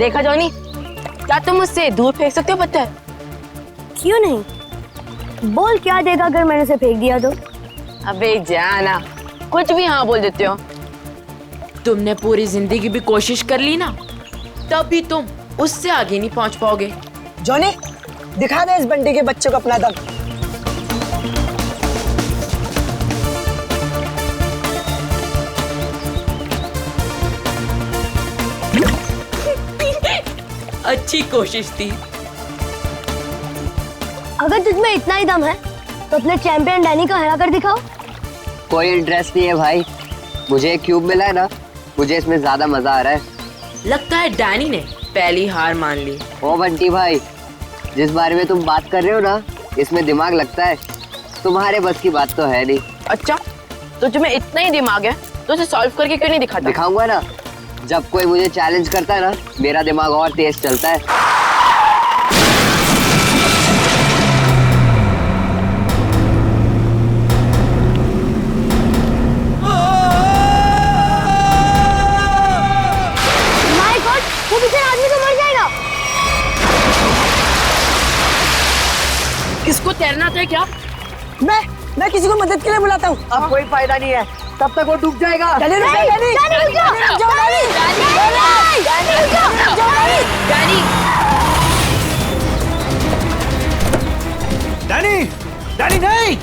देखा जॉनी, क्या तुम मुझसे दूर फेंक सकते हो पत्थर? क्यों नहीं? बोल क्या देगा अगर मैंने उसे फेंक दिया तो? अबे जाना, कुछ भी हाँ बोल देते हो। तुमने पूरी जिंदगी भी कोशिश कर ली ना, तब भी तुम उससे आगे नहीं पहुंच पाओगे। जॉनी, दिखा दे इस बंटी के बच्चे को अपना दम। अच्छी कोशिश थी। अगर तुझमें इतना ही दम है तो अपने चैंपियन डैनी को हरा कर दिखाओ। कोई इंटरेस्ट नहीं है भाई, मुझे एक क्यूब मिला है ना, मुझे इसमें ज्यादा मजा आ रहा है। लगता है डैनी ने पहली हार मान ली। ओ बंटी भाई, जिस बारे में तुम बात कर रहे हो ना, इसमें दिमाग लगता है, तुम्हारे बस की बात तो है नहीं। अच्छा, तो तुम्हें इतना ही दिमाग है तो उसे सॉल्व करके क्यों नहीं दिखाता? दिखाऊंगा ना, जब कोई मुझे चैलेंज करता है ना, मेरा दिमाग और तेज चलता है। माय गॉड, वो बेचारा आदमी तो मर जाएगा। इसको तैरना आता है क्या? मैं किसी को मदद के लिए बुलाता हूँ। अब कोई फायदा नहीं है, तब तक वो डूब जाएगा। डैनी रुक जाओ, डैनी रुक जाओ, डैनी रुक जाओ, डैनी, डैनी नहीं।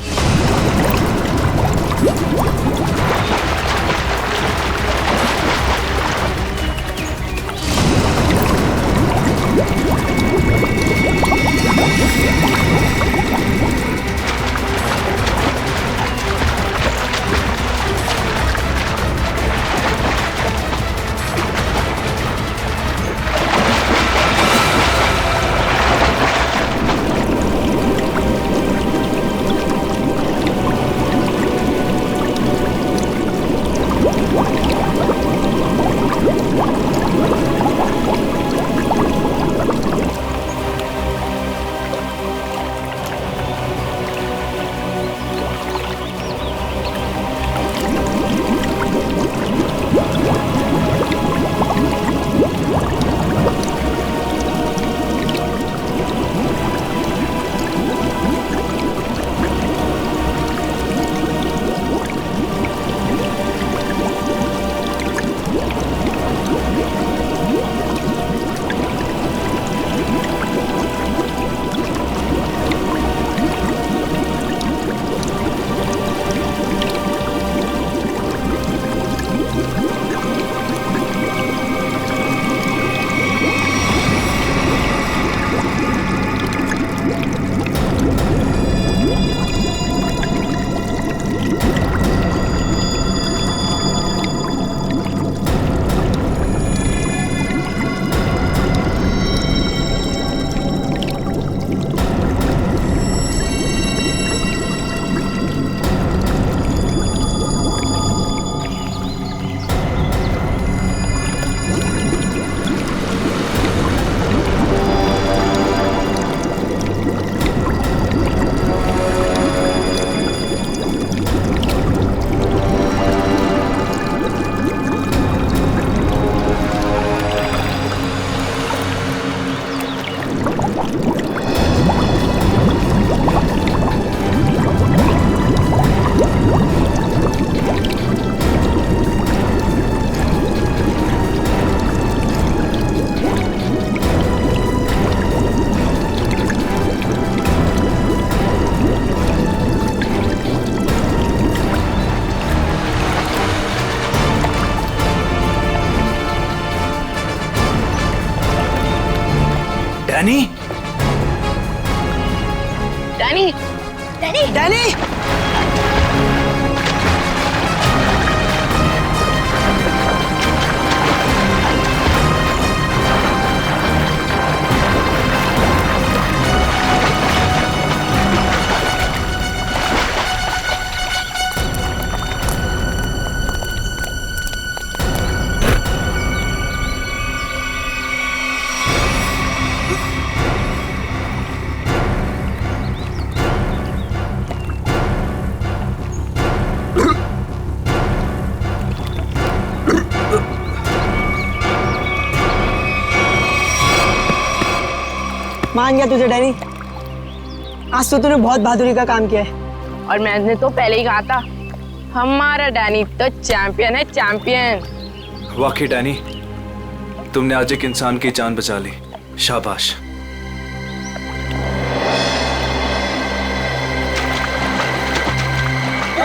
डैनी, डैनी, डैनी, डैनी, मान गया तुझे डैनी, आज तो तूने बहुत बहादुरी का काम किया है। और मैंने तो पहले ही कहा था, हमारा डैनी तो चैंपियन है, चैंपियन। वाकई डैनी, तुमने आज एक इंसान की जान बचा ली, शाबाश।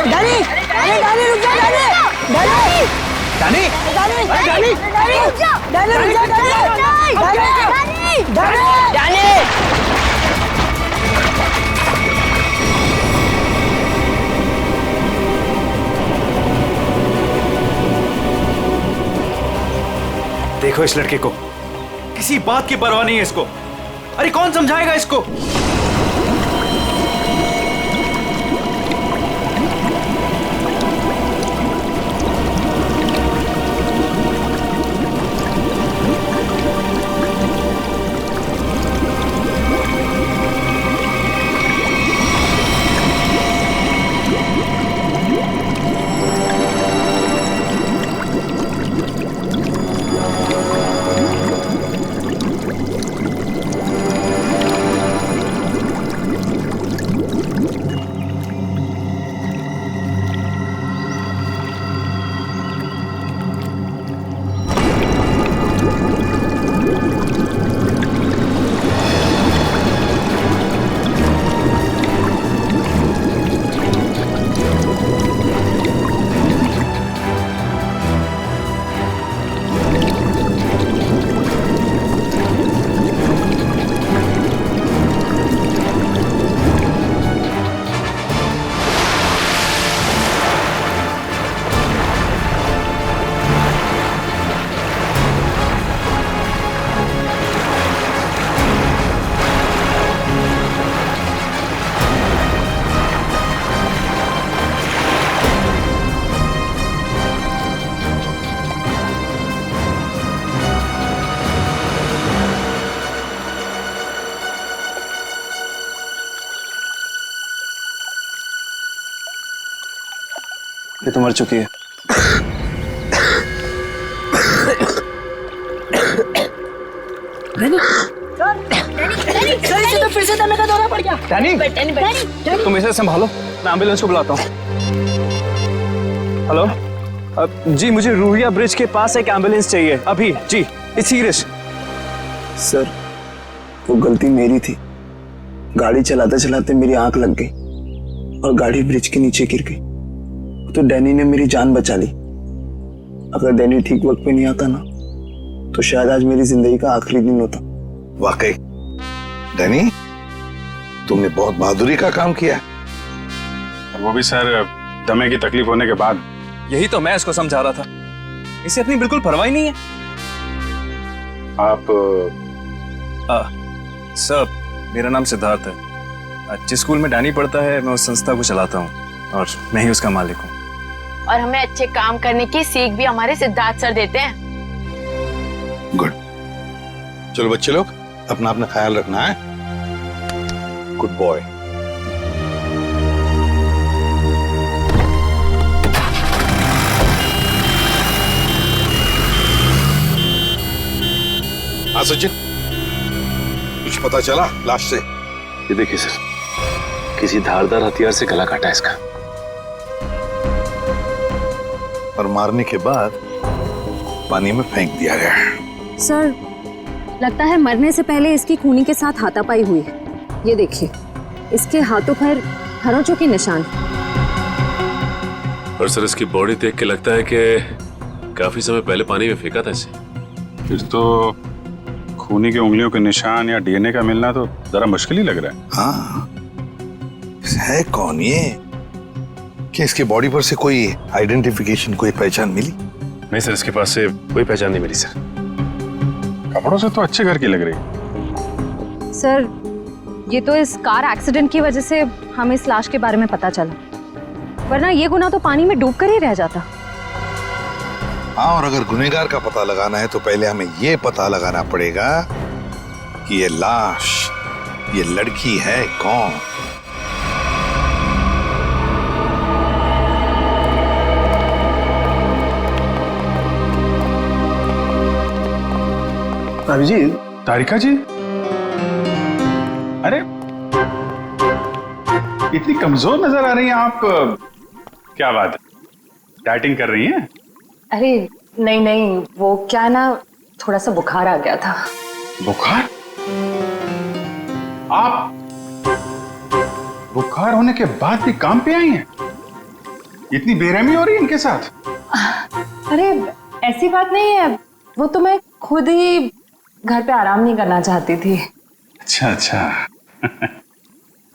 डैनी, अरे डैनी रुक जा, डैनी, डैनी, डैनी, डैनी, अरे डैनी, डैनी रुक जा, डैनी, डैनी, डैनी, डैनी! देखो इस लड़के को, किसी बात की परवाह नहीं है इसको। अरे कौन समझाएगा इसको? ये तो मर चुकी है। तो फिर से दमे का दौरा पड़ गया। डैनी, तुम इसे संभालो, मैं एम्बुलेंस को बुलाता हूँ। हेलो, जी मुझे रूहिया ब्रिज के पास एक एम्बुलेंस चाहिए अभी। जी, इट्स सीरियस। सर, वो गलती मेरी थी। गाड़ी चलाते चलाते मेरी आंख लग गई और गाड़ी ब्रिज के नीचे गिर गई। तो डैनी ने मेरी जान बचा ली। अगर डैनी ठीक वक्त पे नहीं आता ना, तो शायद आज मेरी जिंदगी का आखिरी दिन होता। वाकई डैनी, तुमने बहुत बहादुरी का काम किया। वो भी सर, दमे की तकलीफ होने के बाद। यही तो मैं इसको समझा रहा था, इसे अपनी बिल्कुल परवाह ही नहीं है। आप सर, मेरा नाम सिद्धार्थ है। जिस स्कूल में डैनी पढ़ता है, मैं उस संस्था को चलाता हूँ और मैं ही उसका मालिक हूँ। और हमें अच्छे काम करने की सीख भी हमारे सिद्धार्थ सर देते हैं। गुड। चलो बच्चे लोग, अपना अपना ख्याल रखना है। Good boy. हाँ सचिन, कुछ पता चला लाश से? ये देखिए सर, किसी धारदार हथियार से गला काटा इसका। और मारने के बाद पानी में फेंक दिया गया। सर, लगता है मरने से पहले इसकी खूनी के साथ हाथापाई हुई है। ये देखिए, इसके हाथों पर खरोंचों के निशान। और सर, इसकी बॉडी देख के लगता है कि काफी समय पहले पानी में फेंका था इसे। फिर तो खूनी की उंगलियों के निशान या डीएनए का मिलना तो जरा मुश्किल ही लग रहा है। हाँ, है कौन ये? क्या इसके बॉडी पर से कोई आइडेंटिफिकेशन, कोई पहचान मिली? नहीं सर, इसके पास से कोई पहचान नहीं मिली सर। कपड़ों से तो अच्छे घर की लग रही। सर, ये तो इस कार एक्सीडेंट की वजह से हमें इस लाश के बारे में पता चला, वरना ये गुनाह तो पानी में डूब कर ही रह जाता। हाँ, और अगर गुनहगार का पता लगाना है तो पहले हमें ये पता लगाना पड़ेगा कि ये लाश, ये लड़की है कौन। भाभी जी, तारिका जी, अरे इतनी कमजोर नजर आ रही हैं आप। क्या बात है, डाइटिंग कर रही हैं? अरे नहीं नहीं, वो क्या ना, थोड़ा सा बुखार आ गया था। बुखार? आप बुखार होने के बाद भी काम पे आई हैं? इतनी बेरहमी हो रही है इनके साथ? अरे ऐसी बात नहीं है, वो तो मैं खुद ही घर पे आराम नहीं करना चाहती थी। अच्छा अच्छा।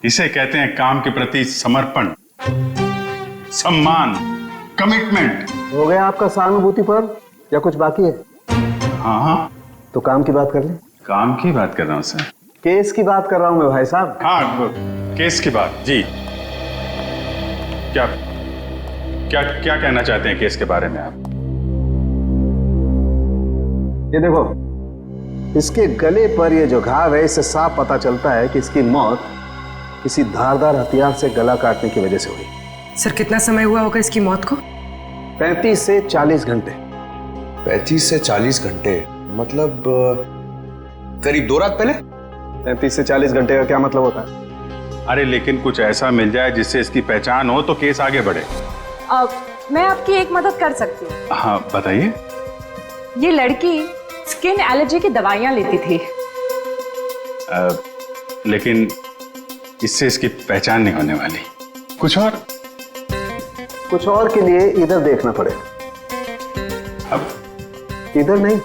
इसे कहते हैं काम के प्रति समर्पण, सम्मान, कमिटमेंट। हो गया आपका सहानुभूति पर या कुछ बाकी है? हाँ हाँ, तो काम की बात कर ले। काम की बात कर रहा हूँ सर। केस की बात कर रहा हूँ मैं भाई साहब। हाँ, केस की बात जी। क्या क्या क्या कहना चाहते हैं केस के बारे में आप? ये देखो, इसके गले पर ये जो घाव है, इससे साफ पता चलता है कि इसकी मौत किसी धारदार हथियार से गला काटने की वजह से हुई। सर कितना समय हुआ होगा इसकी मौत को? 35 से 40 घंटे। 35 से 40 घंटे मतलब करीब 2 रात पहले। 35 से 40 घंटे का क्या मतलब होता है? अरे लेकिन कुछ ऐसा मिल जाए जिससे इसकी पहचान हो तो केस आगे बढ़े। मैं आपकी एक मदद कर सकती हूँ। हाँ बताइए। ये लड़की स्किन एलर्जी की दवाइयाँ लेती थी। लेकिन इससे इसकी पहचान नहीं होने वाली। कुछ और के लिए इधर देखना पड़ेगा। अब इधर नहीं,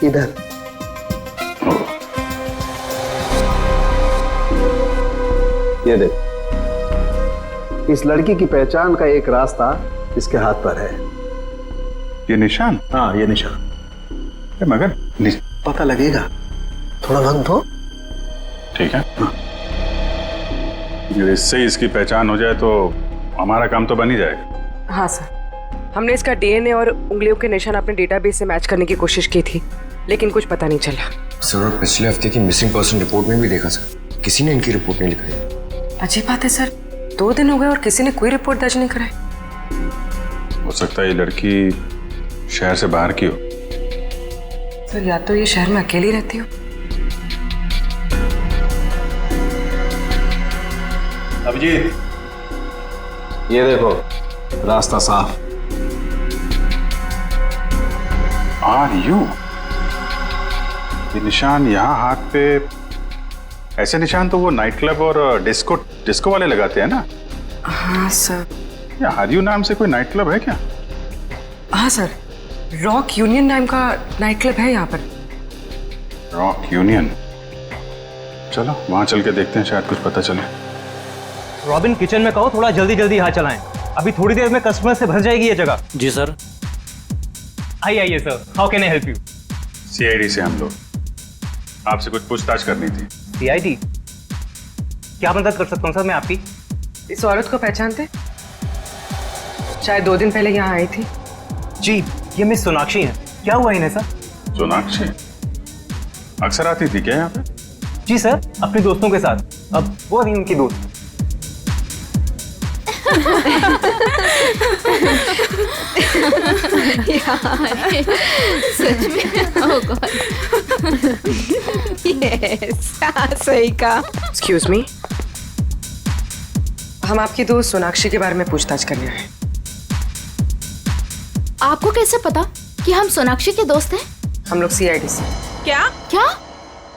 इधर। ये देख, इस लड़की की पहचान का एक रास्ता इसके हाथ पर है। ये निशान? हाँ, ये निशान। मगर पता लगेगा, थोड़ा वक्त दो। ठीक है। अगर इससे इसकी पहचान हो जाए तो हमारा काम तो बन ही जाएगा। हाँ सर, हमने इसका डीएनए और उंगलियों के निशान अपने डेटाबेस से मैच करने की कोशिश की थी, लेकिन कुछ पता नहीं चला। सर, और पिछले हफ्ते की मिसिंग पर्सन रिपोर्ट में भी देखा सर, किसी ने इनकी रिपोर्ट नहीं लिखाई। अजीब बात है सर, 2 दिन हो गए और किसी ने कोई रिपोर्ट दर्ज नहीं कराई। हो सकता है ये लड़की शहर से बाहर की हो। सर या तो ये शहर में अकेली रहती हो। अभिजीत, ये देखो, रास्ता साफ। Are you? ये निशान यहाँ हाथ पे, ऐसे निशान तो वो नाइट क्लब और डिस्को वाले लगाते हैं ना? हाँ सर। या आर यू नाम से कोई नाइट क्लब है क्या? हाँ सर, रॉक यूनियन नाम का नाइट क्लब है यहाँ पर। Rock union? चलो वहां चल के देखते हैं, शायद कुछ पता चले। रॉबिन, किचन में कहो थोड़ा जल्दी जल्दी यहाँ चलाएं, अभी थोड़ी देर में कस्टमर से भर जाएगी ये जगह। जी सर। आइए sir, how can I help you? CID से हम लोग, आपसे कुछ पूछताछ करनी थी। सीआईडी? क्या मदद कर सकता हूँ सर मैं आपकी? इस औरत को पहचानते? शायद 2 दिन पहले यहाँ आई थी। जी, ये मिस सोनाक्षी है। क्या हुआ इन्हें सर? सोनाक्षी अक्सर आती थी क्या यहाँ पे? जी सर, अपने दोस्तों के साथ। अब वो नहीं उनकी दोस्त। सच में? ओह गॉड। यस, सही कहा। एक्सक्यूज मी, हम आपकी दोस्त सोनाक्षी के बारे में पूछताछ करने आए। आपको कैसे पता कि हम सोनाक्षी के दोस्त हैं? हम लोग सीआईडी से। क्या?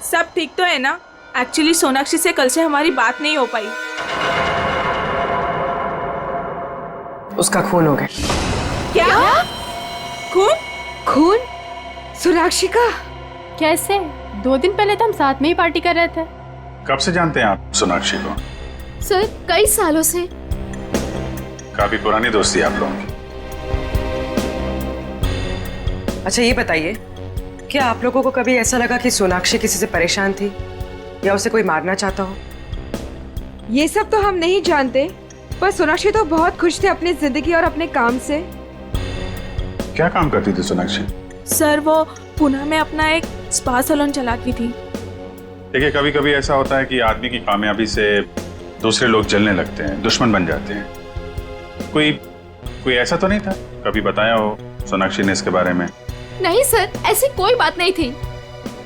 सब ठीक तो है ना? एक्चुअली सोनाक्षी से कल से हमारी बात नहीं हो पाई। उसका खून हो गया। क्या? खून? खून? सोनाक्षी का? कैसे? 2 दिन पहले तो हम साथ में ही पार्टी कर रहे थे। कब से जानते हैं आप सोनाक्षी को? सर, कई सालों से। काफी पुरानी दोस्ती है आप लोगों की। अच्छा ये बताइए, क्या आप लोगों को कभी ऐसा लगा कि सोनाक्षी किसी से परेशान थी या उसे कोई मारना चाहता हो? ये सब तो हम नहीं जानते, पर सोनाक्षी तो बहुत खुश थे अपनी जिंदगी और अपने काम से। क्या काम करती थी सोनाक्षी? सर वो पुणे में अपना एक स्पा सैलून चलाती थी। देखिए, कभी कभी ऐसा होता है कि आदमी की कामयाबी से दूसरे लोग जलने लगते हैं, दुश्मन बन जाते हैं। कोई ऐसा तो नहीं था? कभी बताया हो सोनाक्षी ने इसके बारे में? नहीं सर, ऐसी कोई बात नहीं थी।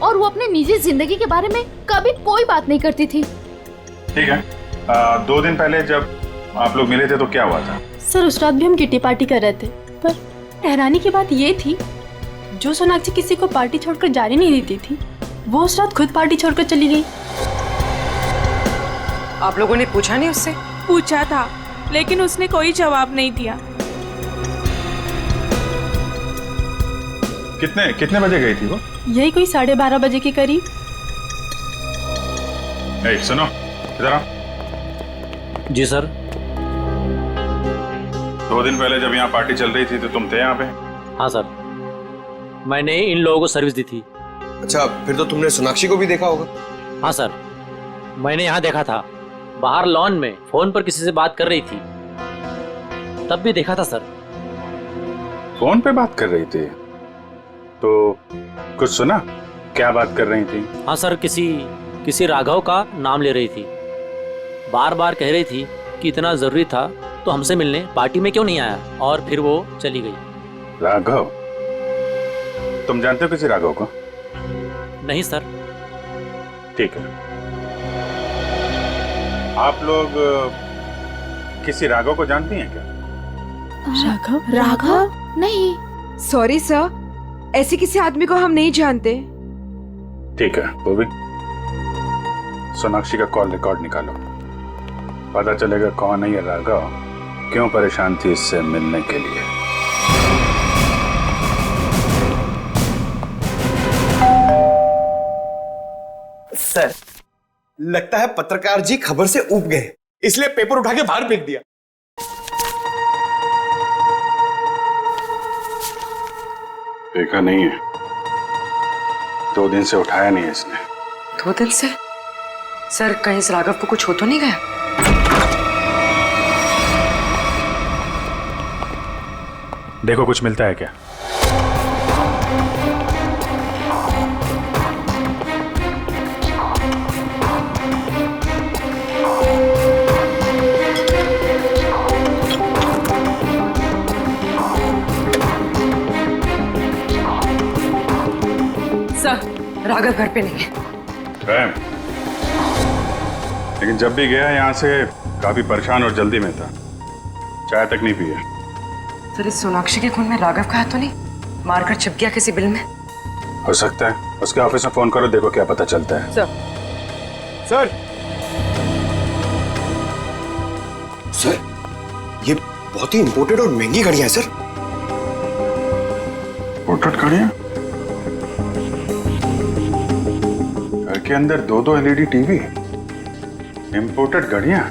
और वो अपने निजी जिंदगी के बारे में कभी कोई बात नहीं करती थी। ठीक है। 2 दिन पहले जब आप लोग मिले थे तो क्या हुआ था? सर उस रात भी हम किटी पार्टी कर रहे थे, पर हैरानी की बात ये थी, जो सोनाक्षी किसी को पार्टी छोड़कर जाने नहीं देती थी, वो उस रात खुद पार्टी छोड़कर चली गई। आप लोगों ने पूछा नहीं उससे? पूछा था, लेकिन उसने कोई जवाब नहीं दिया। कितने बजे गई थी वो? यही कोई 12:30 बजे के करीब। सुनो इधर आओ। जी सर। 2 दिन पहले जब यहाँ पार्टी चल रही थी तो तुम थे यहाँ पे? हाँ सर, मैंने इन लोगों को सर्विस दी थी। अच्छा, फिर तो तुमने सोनाक्षी को भी देखा होगा? हाँ सर, मैंने यहाँ देखा था, बाहर लॉन में फोन पर किसी से बात कर रही थी, तब भी देखा था सर। फोन पे बात कर रही थी तो कुछ सुना? क्या बात कर रही थी? हाँ सर, किसी राघव का नाम ले रही थी, बार बार कह रही थी कि इतना जरूरी था तो हमसे मिलने पार्टी में क्यों नहीं आया, और फिर वो चली गई। राघव? तुम जानते हो किसी राघव को? नहीं सर। ठीक है, आप लोग किसी राघव को जानती हैं क्या? राघव? नहीं। सॉरी सर, ऐसे किसी आदमी को हम नहीं जानते। ठीक है, वो भी सोनाक्षी का कॉल रिकॉर्ड निकालो, पता चलेगा कौन है ये राघव, क्यों परेशान थी इससे मिलने के लिए। सर, लगता है पत्रकार जी खबर से ऊब गए, इसलिए पेपर उठा के बाहर फेंक दिया। देखा नहीं है, 2 दिन से उठाया नहीं है इसने। 2 दिन से? सर, कहीं इस राघव को कुछ हो तो नहीं गया? देखो कुछ मिलता है क्या? सर, राघव घर पे नहीं है। लेकिन जब भी गया यहाँ से काफी परेशान और जल्दी में था, चाय तक नहीं पिया। सर, इस सोनाक्षी के खून में राघव का हाथ तो नहीं? मारकर छिप गया किसी बिल में? हो सकता है, उसके ऑफिस में फोन करो, देखो क्या पता चलता है। सर, ये बहुत ही इंपोर्टेड और महंगी घड़ियां हैं सर। इंपोर्टेड घड़ियां? घर के अंदर 2-2 LED टीवी, इंपोर्टेड घड़ियां,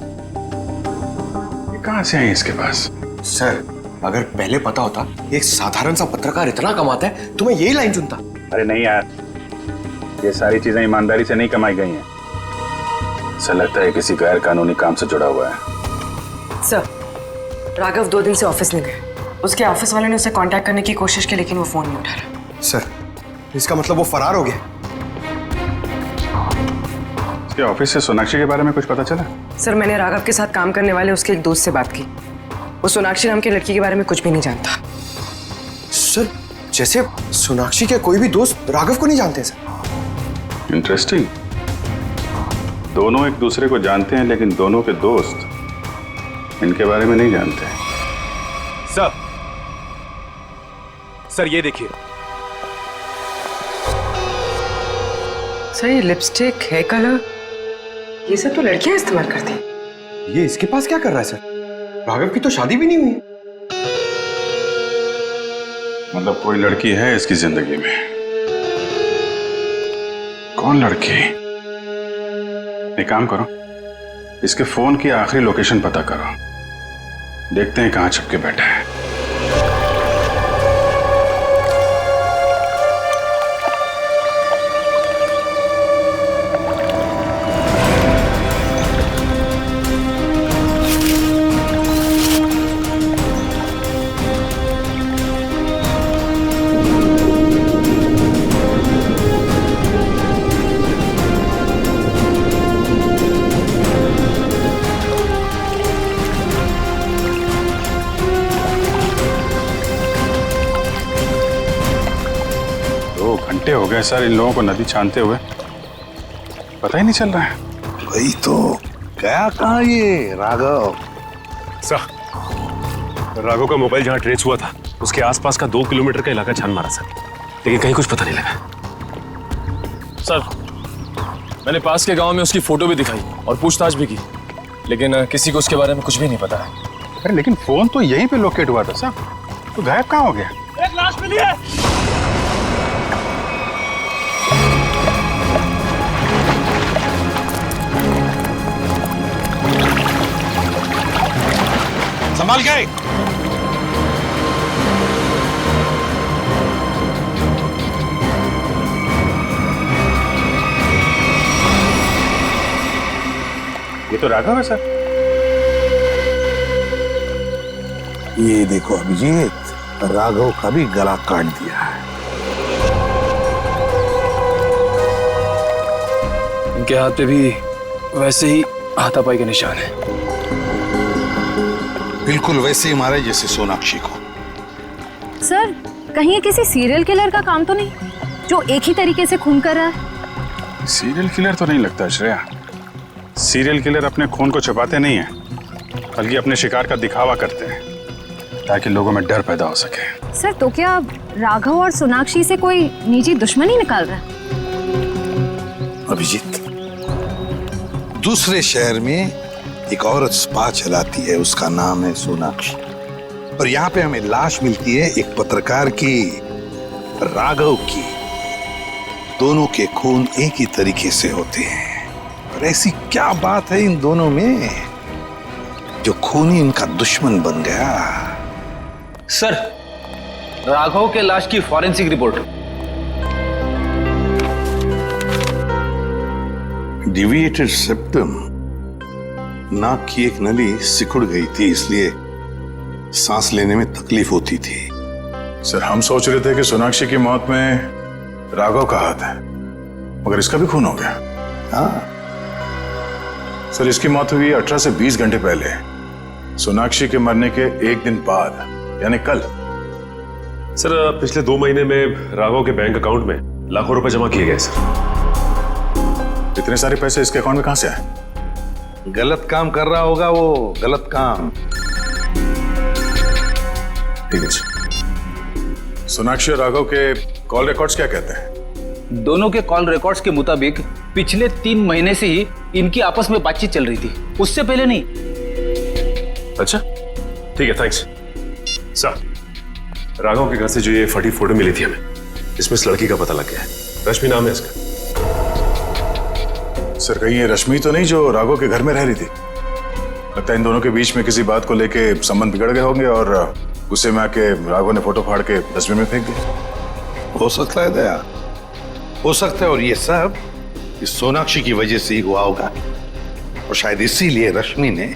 ये कहां से आई इसके पास? सर, अगर पहले पता होता एक साधारण सा पत्रकार इतना कमाता है तो मैं यही लाइन चुनता। अरे नहीं यार, ये सारी चीजें ईमानदारी से नहीं कमाई गई हैं। ऐसा लगता है किसी गैर कानूनी काम से जुड़ा हुआ है। सर, राघव 2 दिन से ऑफिस नहीं गए। उसके ऑफिस वाले ने उसे कांटेक्ट करने की कोशिश की, लेकिन वो फोन नहीं उठा रहा। सर, इसका मतलब वो फरार हो गया? उसके ऑफिस से सोनाक्षी के बारे में कुछ पता चला? सर, मैंने राघव के साथ काम करने वाले उसके एक दोस्त से बात की, वो सोनाक्षी नाम की लड़की के बारे में कुछ भी नहीं जानता। सर, जैसे सोनाक्षी के कोई भी दोस्त राघव को नहीं जानते सर। इंटरेस्टिंग, दोनों एक दूसरे को जानते हैं लेकिन दोनों के दोस्त इनके बारे में नहीं जानते। सर ये देखिए। सर, ये लिपस्टिक, हेयर कलर, ये सब तो लड़कियां इस्तेमाल करती हैं। ये इसके पास क्या कर रहा है सर? राघव की तो शादी भी नहीं हुई। मतलब कोई लड़की है इसकी जिंदगी में? कौन लड़की? एक काम करो, इसके फोन की आखिरी लोकेशन पता करो, देखते हैं कहां छुप के बैठा है। हो गए सर इन लोगों को नदी छानते हुए, पता ही नहीं चल रहा है। वही तो गया कहाँ ये राघव? सर, राघव का मोबाइल जहाँ ट्रेस हुआ था उसके आसपास का 2 किलोमीटर का इलाका छान मारा सर, लेकिन कहीं कुछ पता नहीं लगा। सर, मैंने पास के गांव में उसकी फोटो भी दिखाई और पूछताछ भी की, लेकिन किसी को उसके बारे में कुछ भी नहीं पता है। अरे लेकिन फोन तो यहीं पे लोकेट हुआ था सर, तो गायब कहाँ हो गया? एक लाश मिली है। संभाल गए। ये तो राघव है सर। ये देखो अभिजीत, राघव का भी गला काट दिया है। इनके हाथ पे भी वैसे ही हाथापाई के निशान है। बिल्कुल वैसे ही मारे जैसे सोनाक्षी को। सर, कहीं ये किसी सीरियल किलर का काम तो नहीं जो एक ही तरीके से खून कर रहा है? सीरियल किलर तो नहीं लगता श्रेया। सीरियल किलर अपने खून को छुपाते नहीं हैं, बल्कि अपने शिकार का दिखावा करते हैं ताकि लोगों में डर पैदा हो सके। सर, तो क्या राघव और सोनाक्षी से कोई निजी दुश्मनी निकाल रहा है? अभिजीत, दूसरे शहर में एक औरत स्पा चलाती है, उसका नाम है सोनाक्षी, और यहाँ पे हमें लाश मिलती है एक पत्रकार की, राघव की। दोनों के खून एक ही तरीके से होते हैं, और ऐसी क्या बात है इन दोनों में जो खूनी इनका दुश्मन बन गया? सर, राघव के लाश की फॉरेंसिक रिपोर्ट। डिविएटेड सेप्टम, नाक की एक नली सिकुड़ गई थी, इसलिए सांस लेने में तकलीफ होती थी। सर, हम सोच रहे थे कि सोनाक्षी की मौत में राघव का हाथ है, मगर इसका भी खून हो गया। हाँ सर, इसकी मौत हुई 18 से 20 घंटे पहले, सोनाक्षी के मरने के एक दिन बाद, यानी कल। सर, पिछले 2 महीने में राघव के बैंक अकाउंट में लाखों रुपए जमा किए गए सर। इतने सारे पैसे इसके अकाउंट में कहां से आए? गलत काम कर रहा होगा वो, गलत काम। ठीक है सर। सोनाक्षी और राघव के कॉल रिकॉर्ड्स क्या कहते हैं? दोनों के कॉल रिकॉर्ड्स के मुताबिक पिछले 3 महीने से ही इनकी आपस में बातचीत चल रही थी, उससे पहले नहीं। अच्छा, ठीक है, थैंक्स। सर, राघव के घर से जो ये फटी फोटो मिली थी हमें, इसमें इस लड़की का पता लग गया है। रश्मि नाम है इसका। सर, कहीं ये रश्मि तो नहीं जो राघव के घर में रह रही थी? लगता है इन दोनों के बीच में किसी बात को लेके संबंध बिगड़ गए होंगे और गुस्से में आके राघव ने फोटो फाड़ के डस्टबिन में फेंक दिया। हो सकता है दया, हो सकता है, और ये सब इस सोनाक्षी की वजह से ही हुआ होगा, और शायद इसीलिए रश्मि ने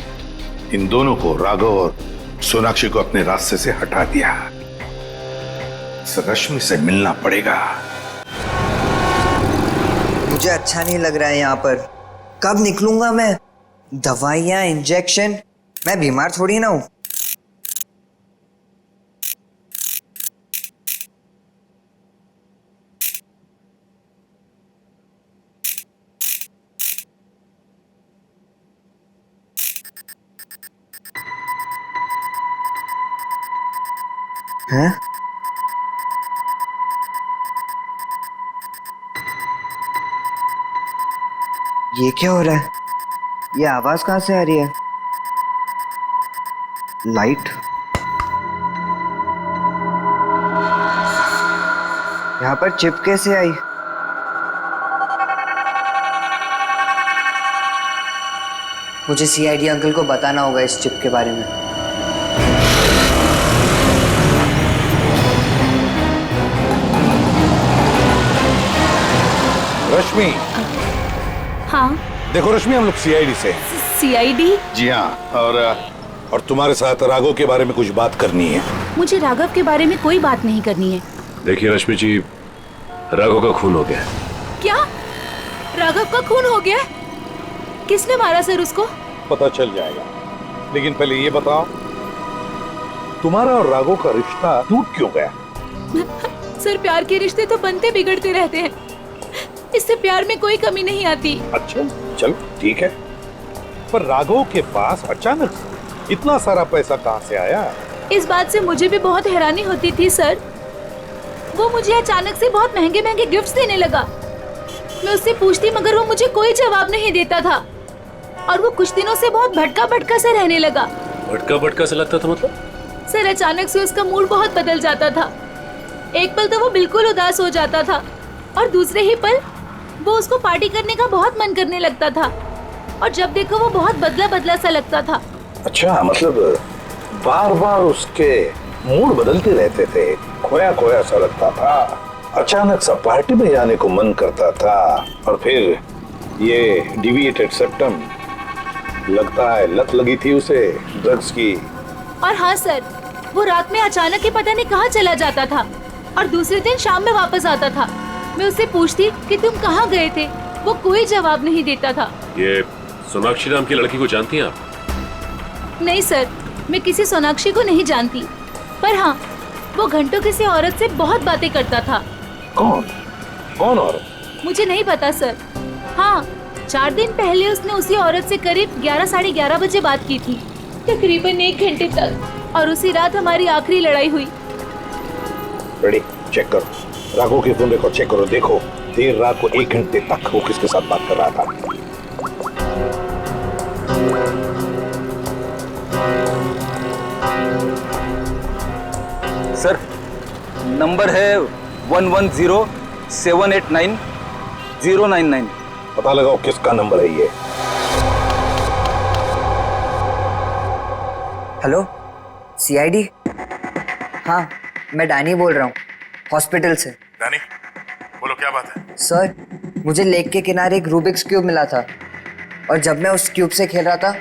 इन दोनों को, राघव और सोनाक्षी को, अपने रास्ते से हटा दिया। रश्मि से मिलना पड़ेगा। मुझे अच्छा नहीं लग रहा है यहाँ पर। कब निकलूंगा मैं? दवाइयाँ, इंजेक्शन, मैं बीमार थोड़ी ना हूँ। हैं? ये क्या हो रहा है? ये आवाज कहाँ से आ रही है? लाइट? यहाँ पर चिप कैसे आई? मुझे सीआईडी अंकल को बताना होगा इस चिप के बारे में। रश्मि। हाँ। देखो रश्मि, हम लोग सीआईडी से। सीआईडी? जी हाँ, और तुम्हारे साथ राघव के बारे में कुछ बात करनी है। मुझे राघव के बारे में कोई बात नहीं करनी है। देखिए रश्मि जी, राघव का खून हो गया। क्या? राघव का खून हो गया? किसने मारा सर उसको? पता चल जाएगा, लेकिन पहले ये बताओ, तुम्हारा और राघव का रिश्ता टूट क्यों गया? सर, प्यार के रिश्ते तो बनते बिगड़ते रहते हैं, इससे प्यार में कोई कमी नहीं आती। अच्छा, चलो ठीक है, पर राघव के पास अचानक से इतना सारा पैसा कहाँ से आया? इस बात से मुझे भी बहुत हैरानी होती थी सर। वो मुझे अचानक से बहुत महंगे महंगे गिफ्ट्स देने लगा। मैं उससे पूछती मगर वो मुझे कोई जवाब नहीं देता था और वो कुछ दिनों से बहुत भटका भटका सा रहने लगा। भटका भटका सा लगता था मतलब? सर अचानक से उसका मूड बहुत बदल जाता था। एक पल तो वो बिल्कुल उदास हो जाता था और दूसरे ही पल वो उसको पार्टी करने का बहुत मन करने लगता था और जब देखो वो बहुत बदला बदला सा लगता था। अच्छा, मतलब बार बार उसके मूड बदलते रहते थे, खोया खोया सा लगता था, अचानक सा पार्टी में जाने को मन करता था और फिर ये डिविएटेड सेप्टम, लगता है लत लगी थी उसे ड्रग्स की। और हाँ सर, वो रात में अचानक ही पता नहीं कहाँ चला जाता था और दूसरे दिन शाम में वापस आता था। मैं उससे पूछती कि तुम कहाँ गए थे, वो कोई जवाब नहीं देता था। ये सोनाक्षी नाम की लड़की को जानती हैं आप? नहीं सर, मैं किसी सोनाक्षी को नहीं जानती, पर हाँ वो घंटों किसी औरत से बहुत बातें करता था। कौन? कौन औरत? मुझे नहीं पता सर। हाँ, 4 दिन पहले उसने उसी औरत से करीब 11 साढ़े 11 बजे बात की थी, तकरीबन 1 घंटे तक, और उसी रात हमारी आखिरी लड़ाई हुई। रेडी, चेक करो, राघव के फोन रिकॉर्ड चेक करो, देखो देर रात को 1 घंटे तक वो किसके साथ बात कर रहा था। सर नंबर है 110789 पता लगाओ किसका नंबर है ये। Hello, CID? हाँ, मैं डैनी बोल रहा हूँ, हॉस्पिटल से। डैनी, बोलो क्या बात है? सर, मुझे लेक के किनारे एक रूबिक्स क्यूब मिला था और जब मैं उस क्यूब से खेल रहा था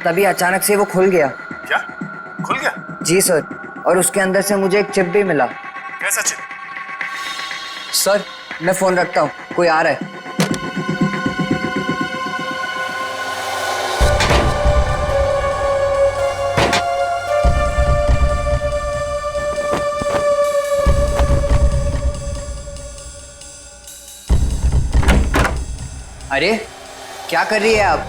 तभी अचानक से वो खुल गया। क्या? खुल गया? जी सर, और उसके अंदर से मुझे एक चिप भी मिला। कैसा चिप? सर, मैं फोन रखता हूँ, कोई आ रहा है। अरे, क्या कर रही है आप?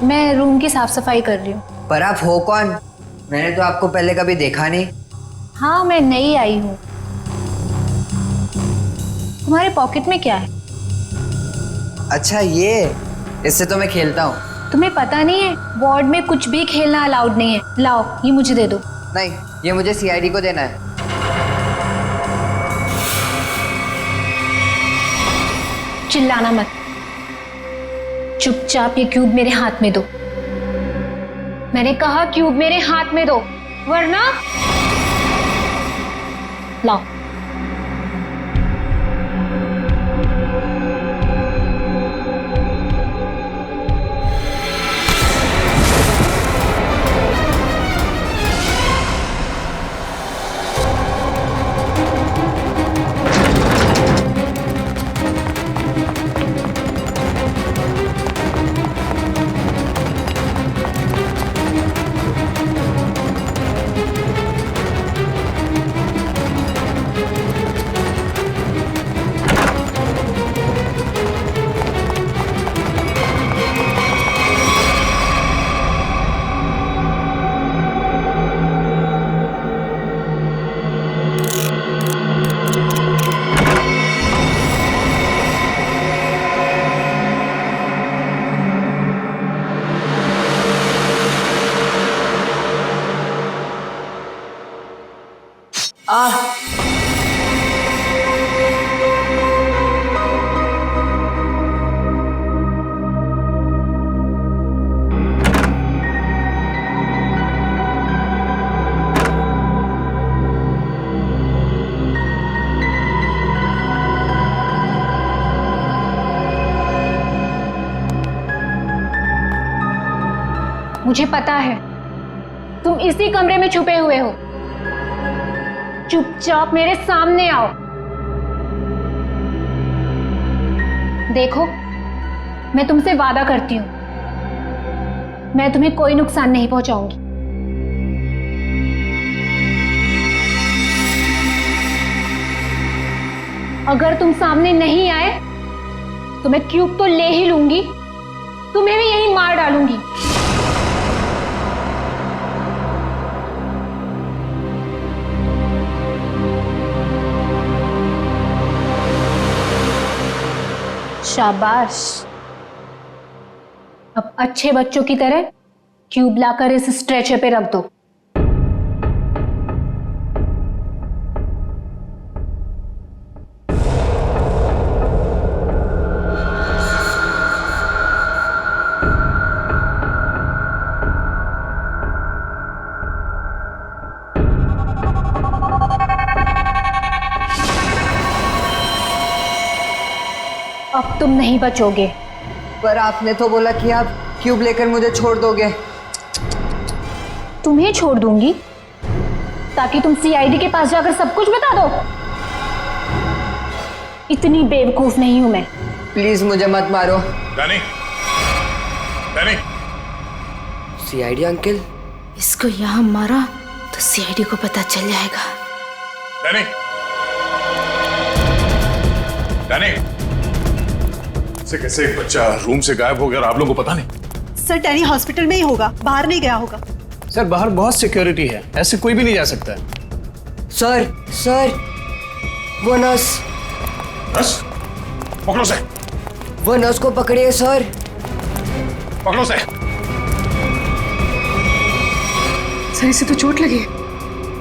मैं रूम की साफ सफाई कर रही हूँ। पर आप हो कौन? मैंने तो आपको पहले कभी देखा नहीं। हाँ, मैं नई आई हूँ। तुम्हारे पॉकेट में क्या है? अच्छा, ये, इससे तो मैं खेलता हूँ। तुम्हें पता नहीं है, वार्ड में कुछ भी खेलना अलाउड नहीं है। लाओ, ये मुझे दे दो। नहीं, ये मुझे सीआईडी को देना है। चिल्लाना मत, चुपचाप ये क्यूब मेरे हाथ में दो। मैंने कहा क्यूब मेरे हाथ में दो, वरना लाओ। मुझे पता है तुम इसी कमरे में छुपे हुए हो। चुपचाप मेरे सामने आओ। देखो, मैं तुमसे वादा करती हूं, मैं तुम्हें कोई नुकसान नहीं पहुंचाऊंगी। अगर तुम सामने नहीं आए तो मैं क्यूब तो ले ही लूंगी, तुम्हें भी यहीं मार डालूंगी। शाबाश। अब अच्छे बच्चों की तरह क्यूब लाकर इस स्ट्रेचर पे रख दो। अब तुम नहीं बचोगे। पर आपने तो बोला कि आप क्यूब लेकर मुझे छोड़ दोगे। तुम्हें छोड़ दूंगी ताकि तुम सीआईडी के पास जाकर सब कुछ बता दो। इतनी बेवकूफ नहीं हूं मैं। प्लीज मुझे मत मारो। Danny, Danny. CID uncle? इसको यहां मारा तो सीआईडी को पता चल जाएगा। Danny, Danny. कैसे एक बच्चा रूम से गायब हो गया और आप लोगों को पता नहीं? सर डैनी हॉस्पिटल में ही होगा, बाहर नहीं गया होगा। सर बाहर बहुत सिक्योरिटी है, ऐसे कोई भी नहीं जा सकता है। सर वो नर्स। नर्स? पकड़ो से। वो नर्स को पकड़िए सर। पकड़ो से। सर इसे तो चोट लगी।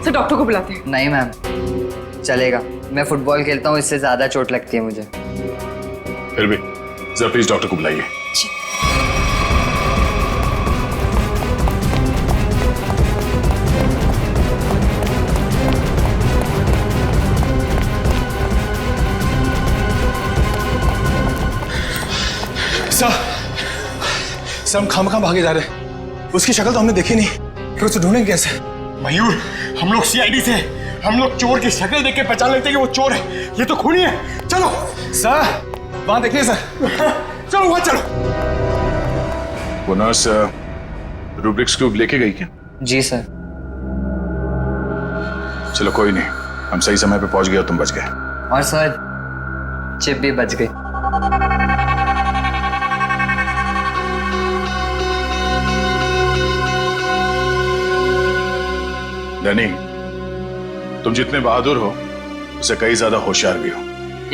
सर डॉक्टर को बुलाते हैं। नहीं मैम, चलेगा। मैं फुटबॉल खेलता हूँ, इससे ज्यादा चोट लगती है मुझे। फिर भी जरा प्लीज डॉक्टर को बुलाइए। सर हम खामखा भागे जा रहे हैं। उसकी शक्ल तो हमने देखी नहीं, फिर उसे ढूंढेंगे कैसे? मयूर, हम लोग सीआईडी से, हम लोग चोर की शक्ल देख के पहचान लेते हैं कि वो चोर है। ये तो खूनी है। चलो सर, वहां देखिए सर। चलो वहां चलो। वो नर्स रूब्रिक्स क्यूब लेके गई क्या? जी सर। चलो कोई नहीं, हम सही समय पे पहुंच गए और तुम बच गए। और सर चिप भी बच गई। डैनी, तुम जितने बहादुर हो उससे कई ज्यादा होशियार भी हो।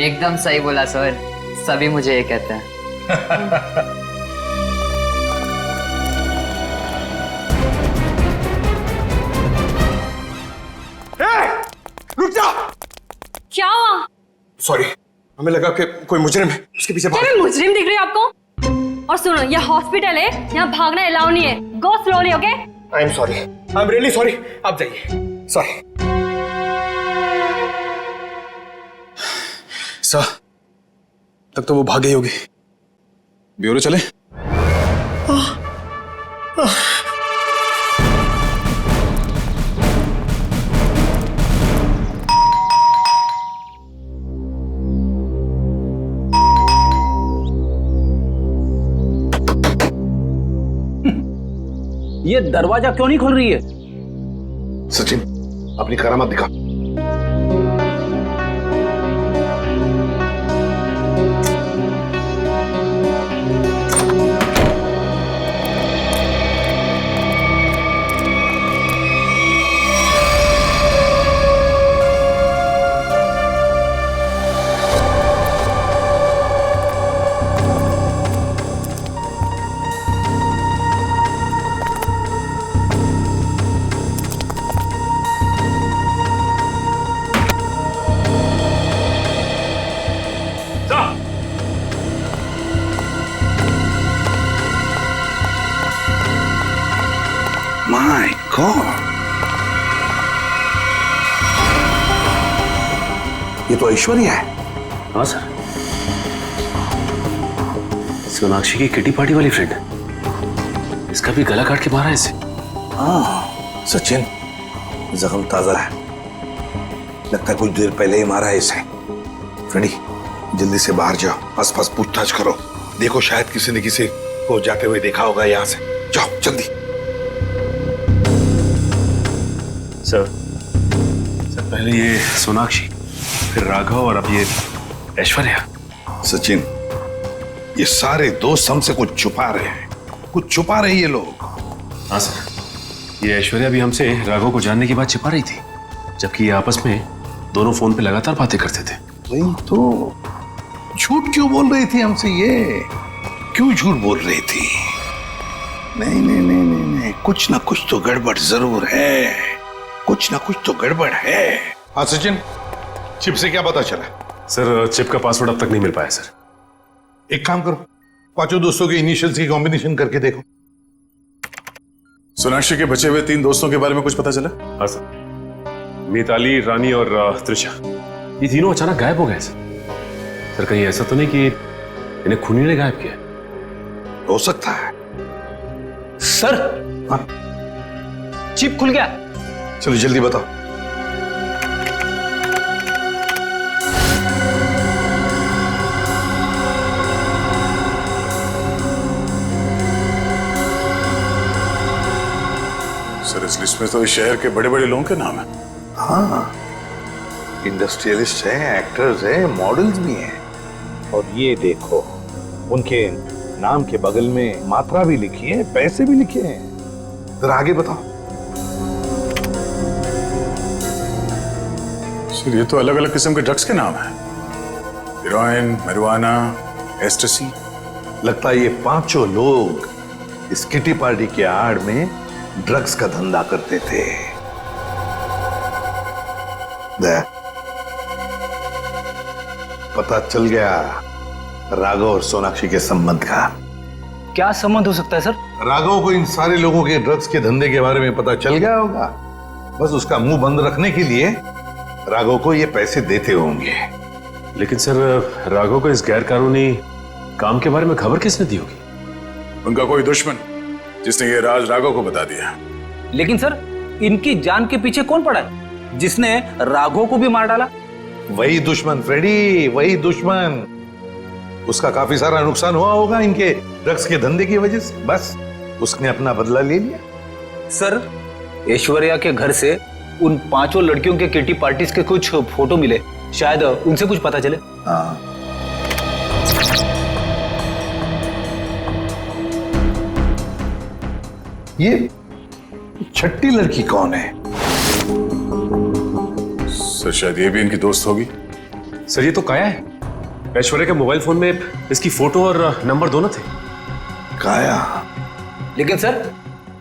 एकदम सही बोला सर, सभी मुझे ये कहते हैं। रुक जा। क्या हुआ? सॉरी, हमें लगा कि कोई मुजरिम है, उसके पीछे भाग। क्या मैं मुजरिम दिख रही हूँ आपको? और सुनो, ये हॉस्पिटल है, यहाँ भागना अलाउ नहीं है। गो slowly, okay? I am sorry, I am really sorry. आप जाइए। सॉरी सर, तक तो वो भाग गई होगी। ब्यूरो चले? ये दरवाजा क्यों नहीं खुल रही है? सचिन, अपनी करामत दिखा। My God! ये तो ऐश्वर्या है। हाँ सर, सोनाक्षी की किटी पार्टी वाली फ्रेंड। इसका भी गला काट के मारा है इसे। हाँ सचिन, जख्म ताजा है, लगता है कुछ देर पहले ही मारा है इसे। फ्रेंडी, जल्दी से बाहर जाओ, आसपास पूछताछ करो, देखो शायद किसी ने किसी को जाते हुए देखा होगा यहाँ से। जाओ जल्दी। सर पहले ये सोनाक्षी, फिर राघव और अब ये ऐश्वर्या। सचिन, ये सारे दोस्त हमसे कुछ छुपा रहे हैं, कुछ छुपा रहे ये लोग। हाँ सर, ये ऐश्वर्या भी हमसे राघव को जानने की बात छिपा रही थी, जबकि ये आपस में दोनों फोन पे लगातार बातें करते थे। वही तो, झूठ क्यों बोल रही थी हमसे? ये क्यों झूठ बोल रही थी? नहीं नहीं नहीं नहीं नहीं, कुछ ना कुछ तो गड़बड़ जरूर है, कुछ ना कुछ तो गड़बड़ है। हाँ सचिन, चिप से क्या पता चला? सर चिप का पासवर्ड अब तक नहीं मिल पाया सर। एक काम करो, पांचों दोस्तों के इनिशियल्स की कॉम्बिनेशन करके देखो। सोनाक्षी के बचे हुए 3 दोस्तों के बारे में कुछ पता चला? हाँ सर, मिताली, रानी और त्रिशा, ये तीनों अचानक गायब हो गए सर। कहीं ऐसा तो नहीं कि इन्हें खूनी ने गायब किया? हो सकता है सर। हाँ? चिप खुल गया। चलो जल्दी बताओ। सर इस लिस्ट में तो इस शहर के बड़े बड़े लोगों के नाम है। हाँ, इंडस्ट्रियलिस्ट हैं, एक्टर्स हैं, मॉडल्स भी हैं। और ये देखो, उनके नाम के बगल में मात्रा भी लिखी है, पैसे भी लिखे हैं। जरा आगे बताओ। सर ये तो अलग अलग किस्म के ड्रग्स के नाम हैं। Heroin, marijuana, एस्टेसी। लगता है ये पांचों लोग इस किटी पार्टी के आड़ में ड्रग्स का धंधा करते थे। पता चल गया राघव और सोनाक्षी के संबंध का। क्या संबंध हो सकता है सर? राघव को इन सारे लोगों के ड्रग्स के धंधे के बारे में पता चल गया होगा। बस उसका मुंह बंद रखने के लिए राघव को ये पैसे देते होंगे। लेकिन सर राघव को इस गैर कानूनी काम के बारे में खबर किसने दी होगी? उनका कोई दुश्मन जिसने ये राज राघव को बता दिया। लेकिन सर इनकी जान के पीछे कौन पड़ा है जिसने राघव को भी मार डाला? वही दुश्मन फ्रेडी, वही दुश्मन। उसका काफी सारा नुकसान हुआ होगा इनके ड्रग्स के धंधे की वजह से। बस उसने अपना बदला ले लिया। सर ऐश्वर्या के घर से उन पांचों लड़कियों के किटी पार्टीज के कुछ फोटो मिले, शायद उनसे कुछ पता चले। हाँ। ये छठी लड़की कौन है? सर शायद ये भी इनकी दोस्त होगी। सर ये तो काया है। ऐश्वर्या के मोबाइल फोन में इसकी फोटो और नंबर दोनों थे। काया? लेकिन सर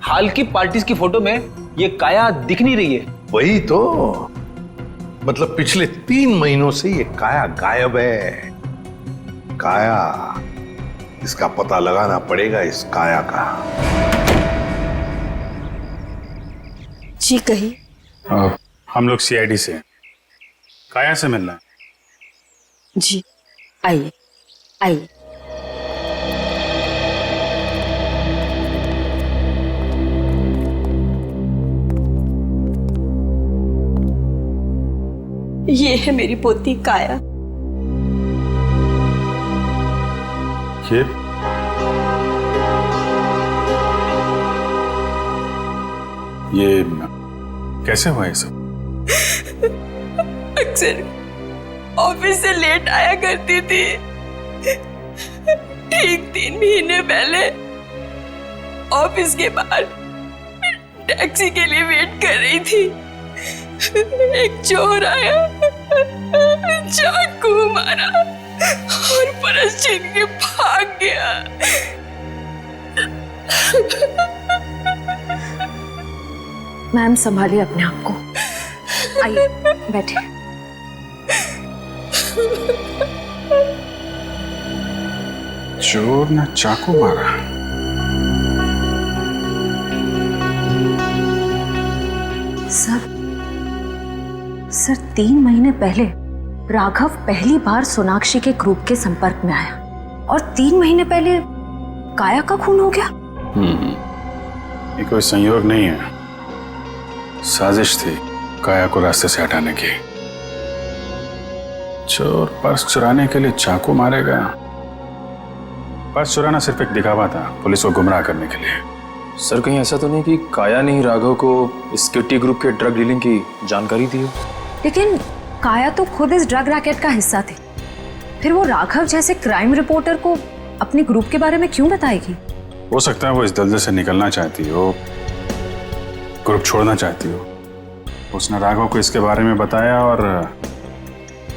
हाल की पार्टीज की फोटो में ये काया दिख नहीं रही है। वही तो, मतलब पिछले 3 महीनों से ये काया गायब है। काया, इसका पता लगाना पड़ेगा, इस काया का। जी कही। हम लोग सीआईडी से हैं। काया से मिलना है। जी आइए आइए। ये है मेरी पोती काया। ये कैसे हुआ ये सब? अक्सर ऑफिस से लेट आया करती थी। ठीक 3 महीने पहले ऑफिस के बाहर टैक्सी के लिए वेट कर रही थी। एक चोर आया, चाकू मारा और पर्स छीन के भाग गया। मैम संभालिए अपने आप को। आइए बैठे। चोर ने चाकू मारा। सर 3 महीने पहले राघव पहली बार सोनाक्षी के ग्रुप के संपर्क में आया और 3 महीने पहले काया का खून हो गया। ये कोई संयोग नहीं है, साजिश थी काया को रास्ते से हटाने की। चोर पर्स चुराने के लिए चाकू मारेगा। पर्स चुराना सिर्फ एक दिखावा था, पुलिस को गुमराह करने के लिए। सर कहीं ऐसा तो नहीं कि काया ने ही राघव को इस किटी ग्रुप के ड्रग डीलिंग की जानकारी दी हो? लेकिन काया तो खुद इस ड्रग रैकेट का हिस्सा थी, फिर वो राघव जैसे क्राइम रिपोर्टर को अपने ग्रुप के बारे में क्यों बताएगी? हो सकता है वो इस दलदल से निकलना चाहती हो, ग्रुप छोड़ना चाहती हो। उसने राघव को इसके बारे में बताया और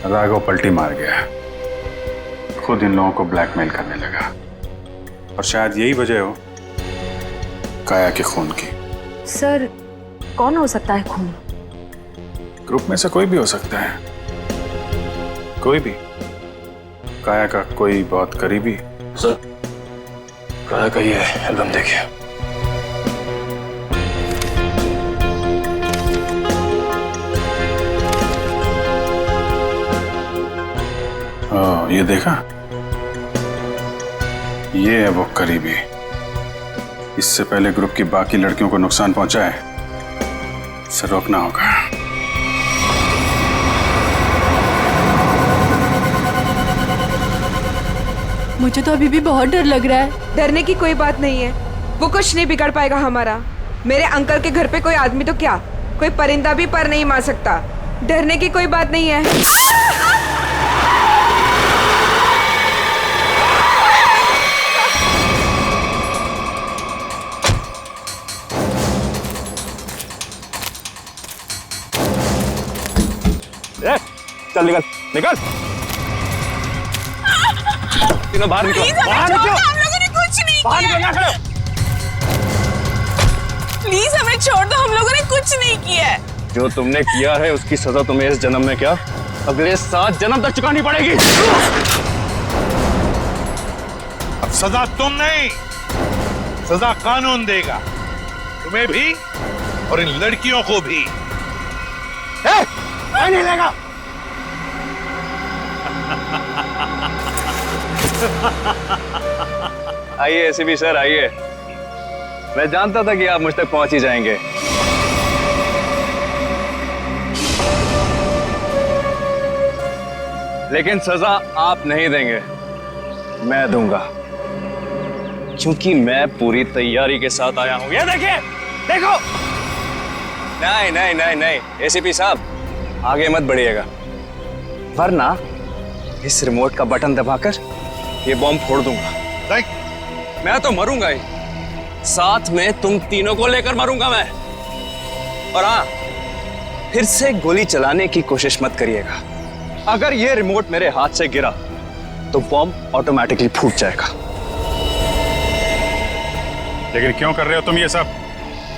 राघव पलटी मार गया। खुद इन लोगों को ब्लैकमेल करने लगा। और शायद यही वजह हो काया के खून की। सर कौन हो सकता है खून? ग्रुप में से कोई भी हो सकता है, कोई भी। काया का कोई बहुत करीबी। सर काया का ये एल्बम देखिए। ये देखा, ये है वो करीबी। इससे पहले ग्रुप की बाकी लड़कियों को नुकसान पहुंचा है, इसे रोकना होगा। मुझे तो अभी भी बहुत डर लग रहा है। डरने की कोई बात नहीं है, वो कुछ नहीं बिगाड़ पाएगा हमारा। मेरे अंकल के घर पे कोई आदमी तो क्या, कोई परिंदा भी पर नहीं मार सकता। डरने की कोई बात नहीं है। चल निकल निकल, तीनों बाहर निकलो, बाहर निकलो। हम लोगों ने कुछ नहीं बाहर किया। निकलना खड़े। प्लीज हमें छोड़ दो, हम लोगों ने कुछ नहीं किया है। जो तुमने किया है उसकी सजा तुम्हें इस जन्म में क्या, अगले 7 जन्म तक चुकानी पड़ेगी। अब सजा तुम नहीं, सजा कानून देगा, तुम्हें भी और इन लड़कियों को भी। नहीं लेगा। आइए एसीपी सर आइए, मैं जानता था कि आप मुझ तक पहुंच ही जाएंगे। लेकिन सजा आप नहीं देंगे, मैं दूंगा, क्योंकि मैं पूरी तैयारी के साथ आया हूं। ये देखिए, देखो। नहीं नहीं नहीं नहीं एसीपी साहब आगे मत बढ़िएगा, वरना इस रिमोट का बटन दबाकर ये बॉम्ब फोड़ दूंगा। मैं तो मरूंगा ही, साथ में तुम तीनों को लेकर मरूंगा मैं। और हाँ, फिर से गोली चलाने की कोशिश मत करिएगा। अगर ये रिमोट मेरे हाथ से गिरा तो बॉम्ब ऑटोमेटिकली फूट जाएगा। लेकिन क्यों कर रहे हो तुम ये सब?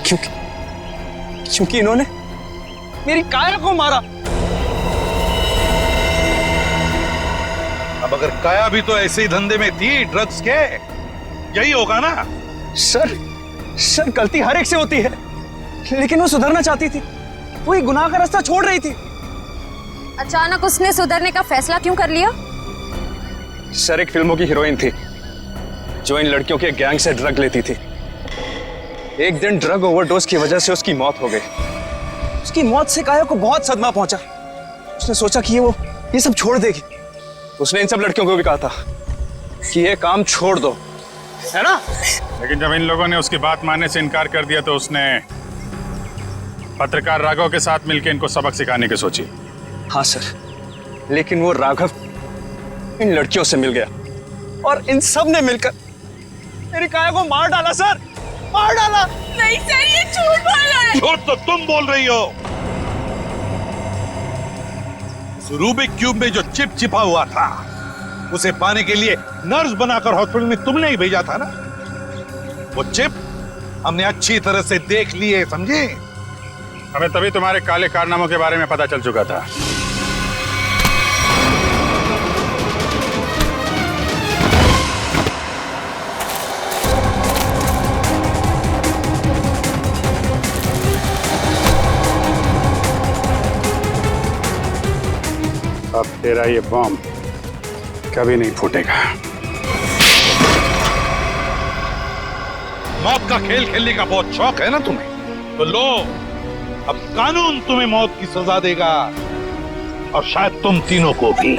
क्योंकि इन्होंने मेरी काया को मारा। अब अगर काया भी तो ऐसे ही धंधे में थी, ड्रग्स के, यही होगा ना? सर गलती हर एक से होती है, लेकिन वो सुधरना चाहती थी, वो एक गुनाह का रास्ता छोड़ रही थी। अचानक उसने सुधरने का फैसला क्यों कर लिया? सर एक फिल्मों की हीरोइन थी जो इन लड़कियों के गैंग से ड्रग लेती थी। एक दिन ड्रग ओवरडोज की वजह से उसकी मौत हो गई। उसकी मौत से काया को बहुत सदमा पहुंचा। उसने सोचा कि वो ये सब छोड़ देगी। उसने इन सब लड़कियों को भी कहा था कि ये काम छोड़ दो, है ना? लेकिन जब इन लोगों ने उसकी बात मानने से इनकार कर दिया तो उसने पत्रकार राघव के साथ मिलकर इनको सबक सिखाने की सोची। हाँ सर, लेकिन वो राघव इन लड़कियों से मिल गया और इन सब ने मिलकर मेरी काया को मार डाला। सर मार डाला। नहीं सर, ये झूठ बोल रहा है। झूठ तो तुम बोल रही हो। रूबिक क्यूब में जो चिप छिपा हुआ था, उसे पाने के लिए नर्स बनाकर हॉस्पिटल में तुमने ही भेजा था ना? वो चिप हमने अच्छी तरह से देख ली है, समझे? हमें तभी तुम्हारे काले कारनामों के बारे में पता चल चुका था। अब तेरा ये बॉम्ब कभी नहीं फूटेगा। मौत का खेल खेलने का बहुत शौक है ना तुम्हें, तो लो, अब कानून तुम्हें मौत की सजा देगा, और शायद तुम तीनों को भी।